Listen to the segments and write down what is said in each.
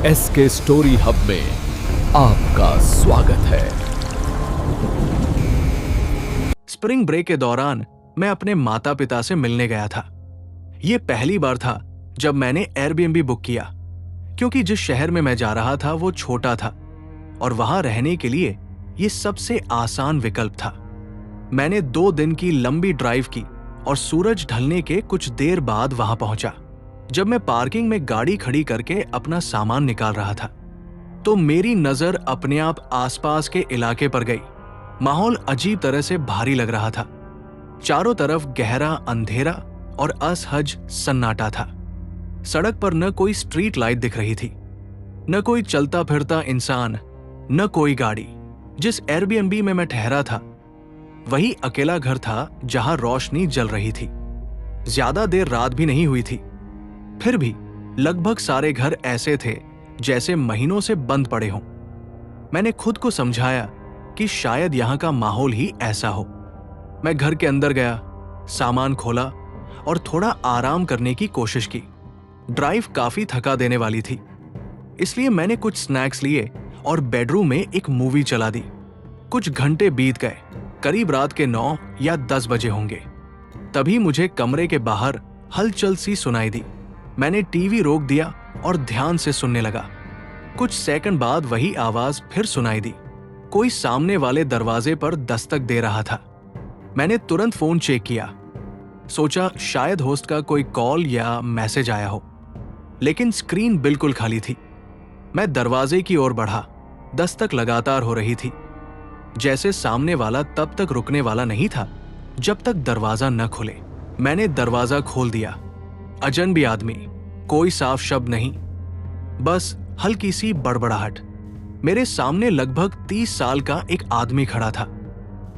SK story hub में आपका स्वागत है। स्प्रिंग ब्रेक के दौरान मैं अपने माता पिता से मिलने गया था। ये पहली बार था जब मैंने एयरबीएनबी बुक किया, क्योंकि जिस शहर में मैं जा रहा था वो छोटा था और वहां रहने के लिए ये सबसे आसान विकल्प था। मैंने 2 दिन की लंबी ड्राइव की और सूरज ढलने के कुछ देर बाद वहां पहुंचा। जब मैं पार्किंग में गाड़ी खड़ी करके अपना सामान निकाल रहा था तो मेरी नजर अपने आप आसपास के इलाके पर गई। माहौल अजीब तरह से भारी लग रहा था। चारों तरफ गहरा अंधेरा और असहज सन्नाटा था। सड़क पर न कोई स्ट्रीट लाइट दिख रही थी, न कोई चलता फिरता इंसान, न कोई गाड़ी। जिस एयरबीएनबी में मैं ठहरा था वही अकेला घर था जहां रोशनी जल रही थी। ज्यादा देर रात भी नहीं हुई थी, फिर भी लगभग सारे घर ऐसे थे जैसे महीनों से बंद पड़े हों। मैंने खुद को समझाया कि शायद यहां का माहौल ही ऐसा हो। मैं घर के अंदर गया, सामान खोला और थोड़ा आराम करने की कोशिश की। ड्राइव काफी थका देने वाली थी, इसलिए मैंने कुछ स्नैक्स लिए और बेडरूम में एक मूवी चला दी। कुछ घंटे बीत गए, करीब रात के 9 या 10 बजे होंगे। तभी मुझे कमरे के बाहर हलचल सी सुनाई दी। मैंने टीवी रोक दिया और ध्यान से सुनने लगा। कुछ सेकंड बाद वही आवाज फिर सुनाई दी। कोई सामने वाले दरवाजे पर दस्तक दे रहा था। मैंने तुरंत फोन चेक किया, सोचा शायद होस्ट का कोई कॉल या मैसेज आया हो, लेकिन स्क्रीन बिल्कुल खाली थी। मैं दरवाजे की ओर बढ़ा। दस्तक लगातार हो रही थी, जैसे सामने वाला तब तक रुकने वाला नहीं था जब तक दरवाजा न खुले। मैंने दरवाजा खोल दिया। अजनबी आदमी, कोई साफ शब्द नहीं, बस हल्की सी बड़बड़ाहट। मेरे सामने लगभग 30 साल का एक आदमी खड़ा था।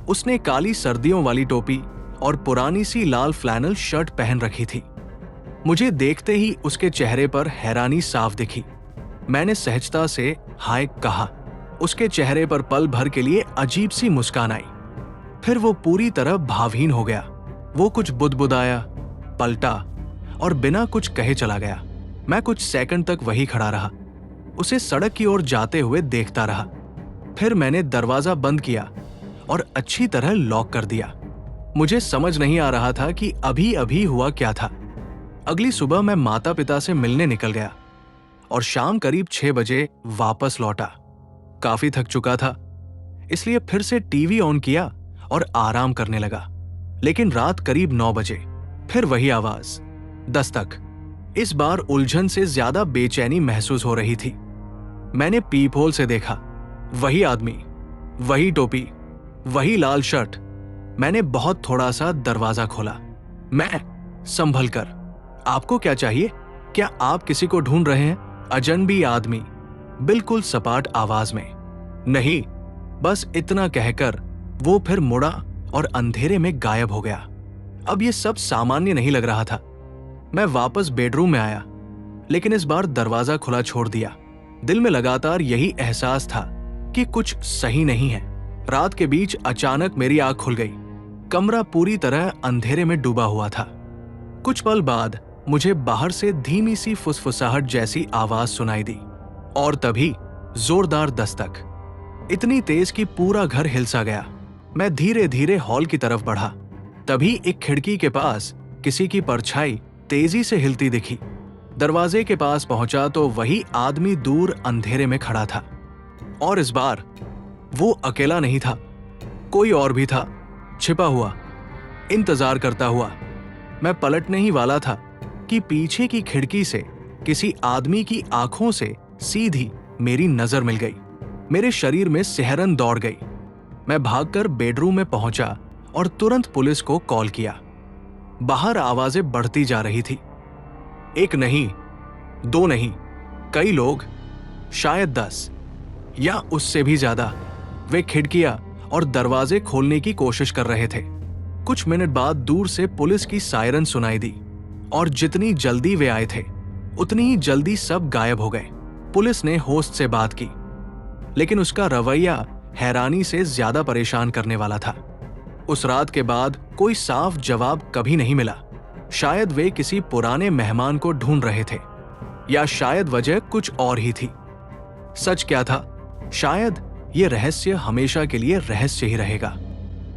उसने काली सर्दियों वाली टोपी और पुरानी सी लाल फ्लैनल शर्ट पहन रखी थी। मुझे देखते ही उसके चेहरे पर हैरानी साफ दिखी। मैंने सहजता से हाय कहा। उसके चेहरे पर पल भर के लिए अजीब सी मुस्कान आई, फिर वो पूरी तरह भावहीन हो गया। वो कुछ बुदबुदाया, पलटा और बिना कुछ कहे चला गया। मैं कुछ सेकंड तक वही खड़ा रहा, उसे सड़क की ओर जाते हुए देखता रहा। फिर मैंने दरवाजा बंद किया और अच्छी तरह लॉक कर दिया। मुझे समझ नहीं आ रहा था कि अभी अभी हुआ क्या था। अगली सुबह मैं माता पिता से मिलने निकल गया और शाम करीब 6 बजे वापस लौटा। काफी थक चुका था, इसलिए फिर से टीवी ऑन किया और आराम करने लगा। लेकिन रात करीब 9 बजे फिर वही आवाज, दस्तक। इस बार उलझन से ज्यादा बेचैनी महसूस हो रही थी। मैंने पीप होल से देखा, वही आदमी, वही टोपी, वही लाल शर्ट। मैंने बहुत थोड़ा सा दरवाजा खोला। मैं संभल कर, आपको क्या चाहिए? क्या आप किसी को ढूंढ रहे हैं? अजनबी आदमी, बिल्कुल सपाट आवाज में। नहीं, बस इतना कहकर वो फिर मुड़ा और अंधेरे में गायब हो गया। अब ये सब सामान्य नहीं लग रहा था। मैं वापस बेडरूम में आया, लेकिन इस बार दरवाजा खुला छोड़ दिया। दिल में लगातार यही एहसास था कि कुछ सही नहीं है। रात के बीच अचानक मेरी आंख खुल गई। कमरा पूरी तरह अंधेरे में डूबा हुआ था। कुछ पल बाद मुझे बाहर से धीमी सी फुसफुसाहट जैसी आवाज सुनाई दी और तभी जोरदार दस्तक, इतनी तेज कि पूरा घर हिल सा गया। मैं धीरे धीरे हॉल की तरफ बढ़ा। तभी एक खिड़की के पास किसी की परछाई तेजी से हिलती दिखी। दरवाजे के पास पहुंचा तो वही आदमी दूर अंधेरे में खड़ा था, और इस बार वो अकेला नहीं था, कोई और भी था, छिपा हुआ, इंतजार करता हुआ। मैं पलटने ही वाला था कि पीछे की खिड़की से किसी आदमी की आंखों से सीधी मेरी नजर मिल गई। मेरे शरीर में सिहरन दौड़ गई। मैं भागकर बेडरूम में पहुंचा और तुरंत पुलिस को कॉल किया। बाहर आवाजें बढ़ती जा रही थी। 1 नहीं, 2 नहीं, कई लोग, शायद 10 या उससे भी ज्यादा। वे खिड़कियां और दरवाजे खोलने की कोशिश कर रहे थे। कुछ मिनट बाद दूर से पुलिस की सायरन सुनाई दी और जितनी जल्दी वे आए थे उतनी ही जल्दी सब गायब हो गए। पुलिस ने होस्ट से बात की, लेकिन उसका रवैया हैरानी से ज्यादा परेशान करने वाला था। उस रात के बाद कोई साफ जवाब कभी नहीं मिला। शायद वे किसी पुराने मेहमान को ढूंढ रहे थे। या शायद वजह कुछ और ही थी? सच क्या था? शायद ये रहस्य हमेशा के लिए रहस्य ही रहेगा।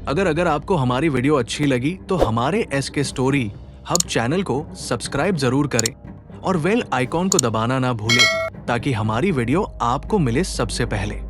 अगर आपको हमारी वीडियो अच्छी लगी तो हमारे SK स्टोरी हब चैनल को सब्सक्राइब जरूर करें और बेल आइकॉन को दबाना ना भूलें ताकि हमारी वीडियो आपको मिले सबसे पहले।